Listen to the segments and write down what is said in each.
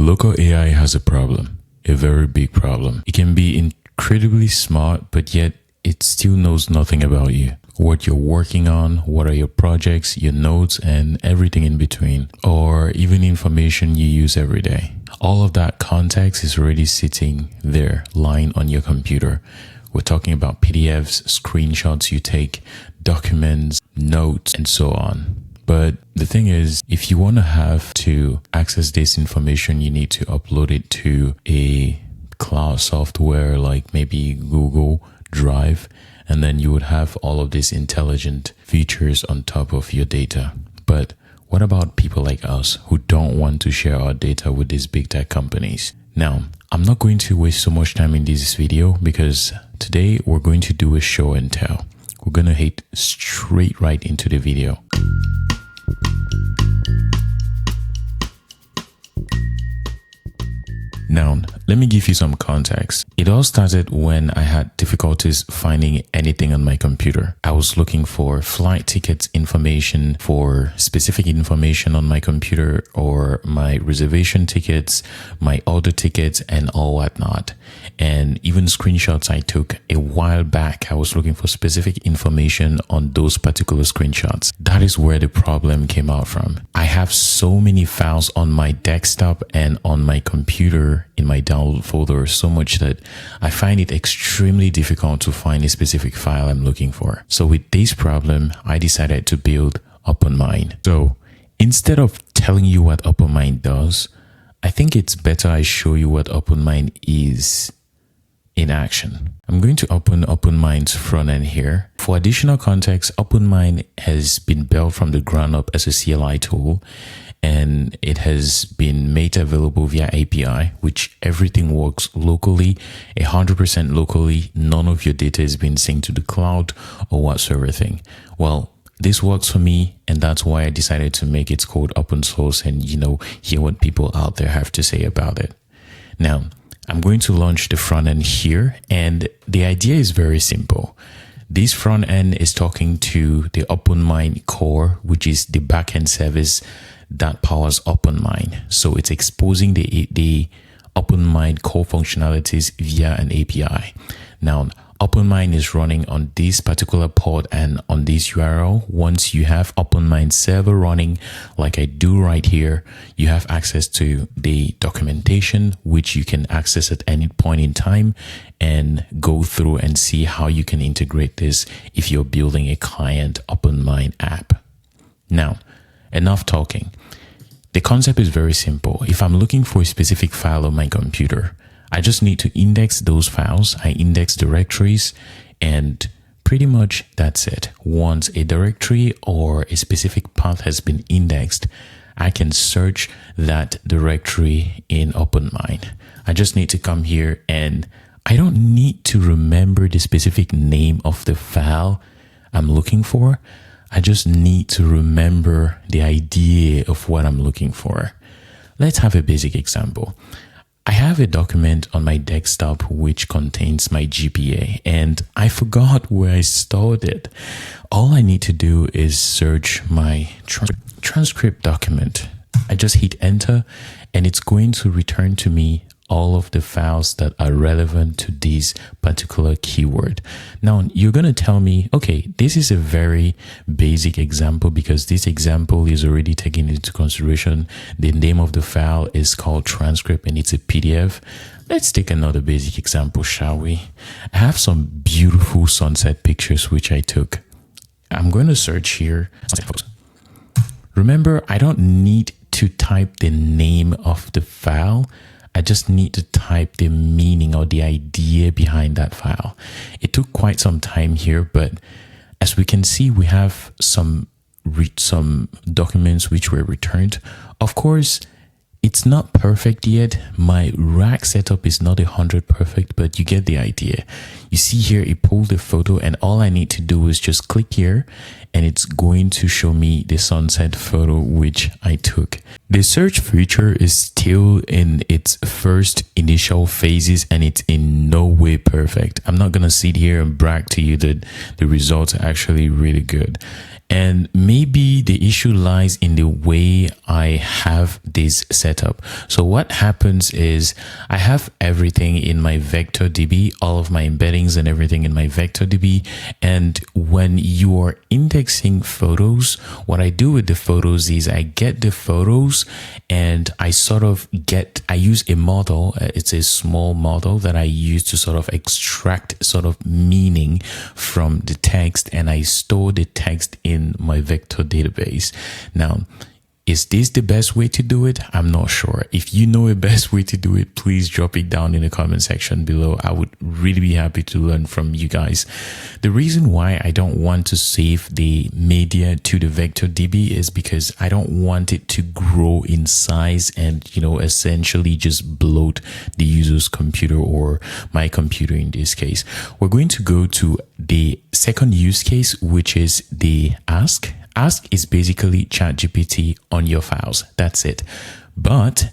Local AI has a problem, a very big problem. It can be incredibly smart, but yet it still knows nothing about you. What you're working on, what are your projects, your notes, and everything in between, or even information you use every day. All of that context is already sitting there, lying on your computer. We're talking about PDFs, screenshots you take, documents, notes, and so on. But the thing is, if you want to have to access this information, you need to upload it to a cloud software like maybe Google Drive, and then you would have all of these intelligent features on top of your data. But what about people like us who don't want to share our data with these big tech companies? Now, I'm not going to waste so much time in this video because today we're going to do a show and tell. We're going to hit straight right into the video. Now, let me give you some context. It all started when I had difficulties finding anything on my computer. I was looking for flight tickets information, for specific information on my computer, or my reservation tickets, my order tickets, and all whatnot. And even screenshots I took a while back, I was looking for specific information on those particular screenshots. That is where the problem came out from. I have so many files on my desktop and on my computer in my download folder, so much that I find it extremely difficult to find a specific file I'm looking for. So with this problem, I decided to build OpenMind. So instead of telling you what OpenMind does, I think it's better I show you what OpenMind is in action. I'm going to open OpenMind's front end here. For additional context, OpenMind has been built from the ground up as a CLI tool, and it has been made available via API, which everything works locally, 100% locally. None of your data is being synced to the cloud or whatsoever thing. Well, this works for me, and that's why I decided to make its code open source and, hear what people out there have to say about it. Now, I'm going to launch the front end here, and the idea is very simple. This front end is talking to the OpenMind core, which is the backend service that powers OpenMind. So it's exposing the OpenMind core functionalities via an API. Now, OpenMind is running on this particular port and on this URL. Once you have OpenMind server running, like I do right here, you have access to the documentation, which you can access at any point in time and go through and see how you can integrate this if you're building a client OpenMind app. Now, enough talking. The concept is very simple. If I'm looking for a specific file on my computer, I just need to index those files. I index directories, and pretty much that's it. Once a directory or a specific path has been indexed, I can search that directory in OpenMind. I just need to come here, and I don't need to remember the specific name of the file I'm looking for. I just need to remember the idea of what I'm looking for. Let's have a basic example. I have a document on my desktop which contains my GPA, and I forgot where I stored it. All I need to do is search my transcript document. I just hit enter, and it's going to return to me all of the files that are relevant to this particular keyword. Now, you're going to tell me, okay, this is a very basic example because this example is already taking into consideration the name of the file is called transcript and it's a PDF. Let's take another basic example, shall we? I have some beautiful sunset pictures which I took. I'm going to search here. Remember, I don't need to type the name of the file. I just need to type the meaning or the idea behind that file. It took quite some time here, but as we can see, we have some documents which were returned. Of course, it's not perfect yet. My rack setup is not 100% perfect, but you get the idea. You see here, it pulled the photo, and all I need to do is just click here, and it's going to show me the sunset photo which I took. The search feature is still in its first initial phases, and it's in no way perfect. I'm not going to sit here and brag to you that the results are actually really good. And maybe the issue lies in the way I have this set up. So what happens is I have everything in my vector DB, all of my embeddings and everything in my vector DB. And when you are indexing photos, what I do with the photos is I get the photos and I use a model. It's a small model that I use to sort of extract sort of meaning from the text, and I store the text in my vector database. Now, is this the best way to do it? I'm not sure. If you know a best way to do it, please drop it down in the comment section below. I would really be happy to learn from you guys. The reason why I don't want to save the media to the vector DB is because I don't want it to grow in size and, essentially just bloat the user's computer or my computer in this case. We're going to go to the second use case, which is the ask. Ask is basically ChatGPT on your files. That's it. But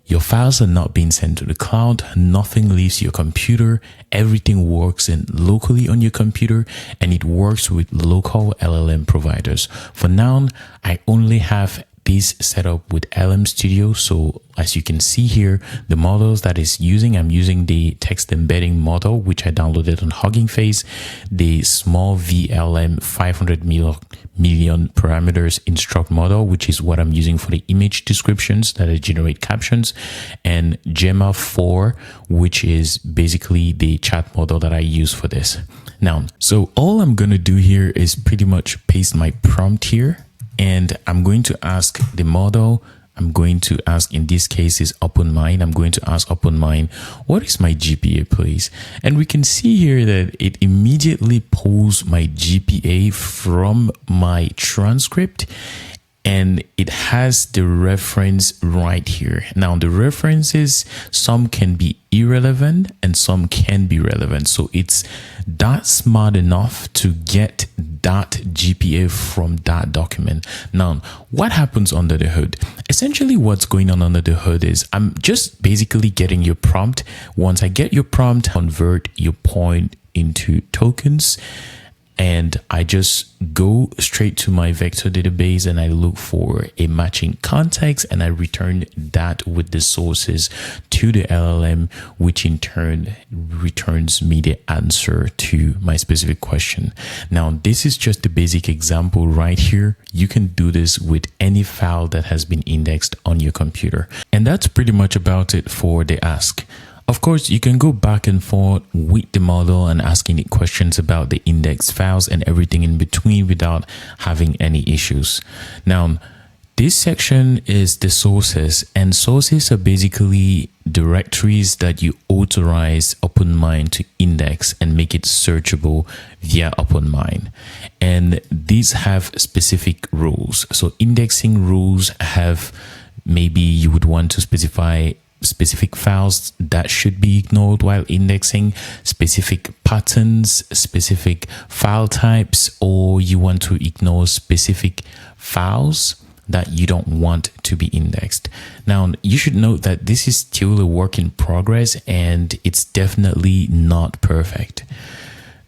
your files are not being sent to the cloud. Nothing leaves your computer. Everything works locally on your computer, and it works with local LLM providers. For now, I only have this set up with LM Studio. So as you can see here, the models that is using, I'm using the text embedding model, which I downloaded on Hugging Face, the small VLM 500 million parameters instruct model, which is what I'm using for the image descriptions that I generate captions, and Gemma 4, which is basically the chat model that I use for this. Now, so all I'm going to do here is pretty much paste my prompt here. And I'm going to ask the model, I'm going to ask, in this case is OpenMind. I'm going to ask OpenMind, what is my GPA, please? And we can see here that it immediately pulls my GPA from my transcript, and it has the reference right here. Now, the references, some can be irrelevant and some can be relevant. So it's that smart enough to get that GPA from that document. Now, what happens under the hood? Essentially, what's going on under the hood is I'm just basically getting your prompt. Once I get your prompt, convert your point into tokens, and I just go straight to my vector database and I look for a matching context, and I return that with the sources to the LLM, which in turn returns me the answer to my specific question. Now, this is just the basic example right here. You can do this with any file that has been indexed on your computer. And that's pretty much about it for the ask. Of course, you can go back and forth with the model and asking it questions about the index files and everything in between without having any issues. Now, this section is the sources, and sources are basically directories that you authorize OpenMind to index and make it searchable via OpenMind. And these have specific rules. So indexing rules have, maybe you would want to specify specific files that should be ignored while indexing, specific patterns, specific file types, or you want to ignore specific files that you don't want to be indexed. Now, you should note that this is still a work in progress and it's definitely not perfect.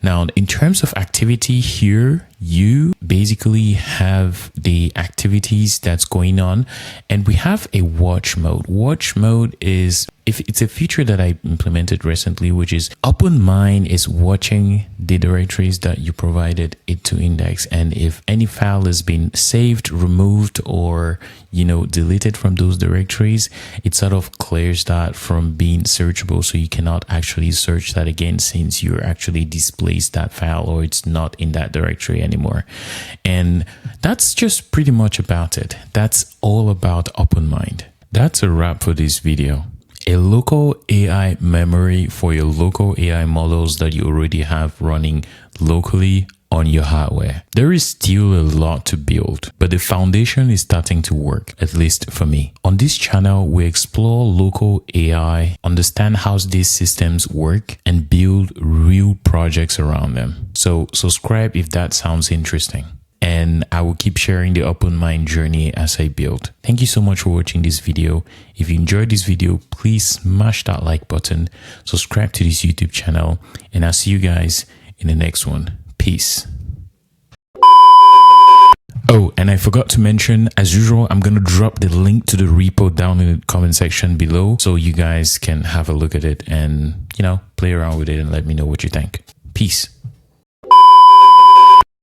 Now, in terms of activity here, you basically have the activities that's going on, and we have a watch mode. Watch mode is, if it's a feature that I implemented recently, which is OpenMind is watching the directories that you provided it to index. And if any file has been saved, removed, or, deleted from those directories, it sort of clears that from being searchable. So you cannot actually search that again, since you're actually displaced that file or it's not in that directory anymore. And that's just pretty much about it. That's all about OpenMind. That's a wrap for this video. A local AI memory for your local AI models that you already have running locally on your hardware. There is still a lot to build, but the foundation is starting to work, at least for me. On this channel, we explore local AI, understand how these systems work, and build real projects around them. So subscribe if that sounds interesting. And I will keep sharing the OpenMind journey as I build. Thank you so much for watching this video. If you enjoyed this video, please smash that like button, subscribe to this YouTube channel, and I'll see you guys in the next one. Peace. Oh, and I forgot to mention, as usual, I'm going to drop the link to the repo down in the comment section below so you guys can have a look at it and, play around with it and let me know what you think. Peace.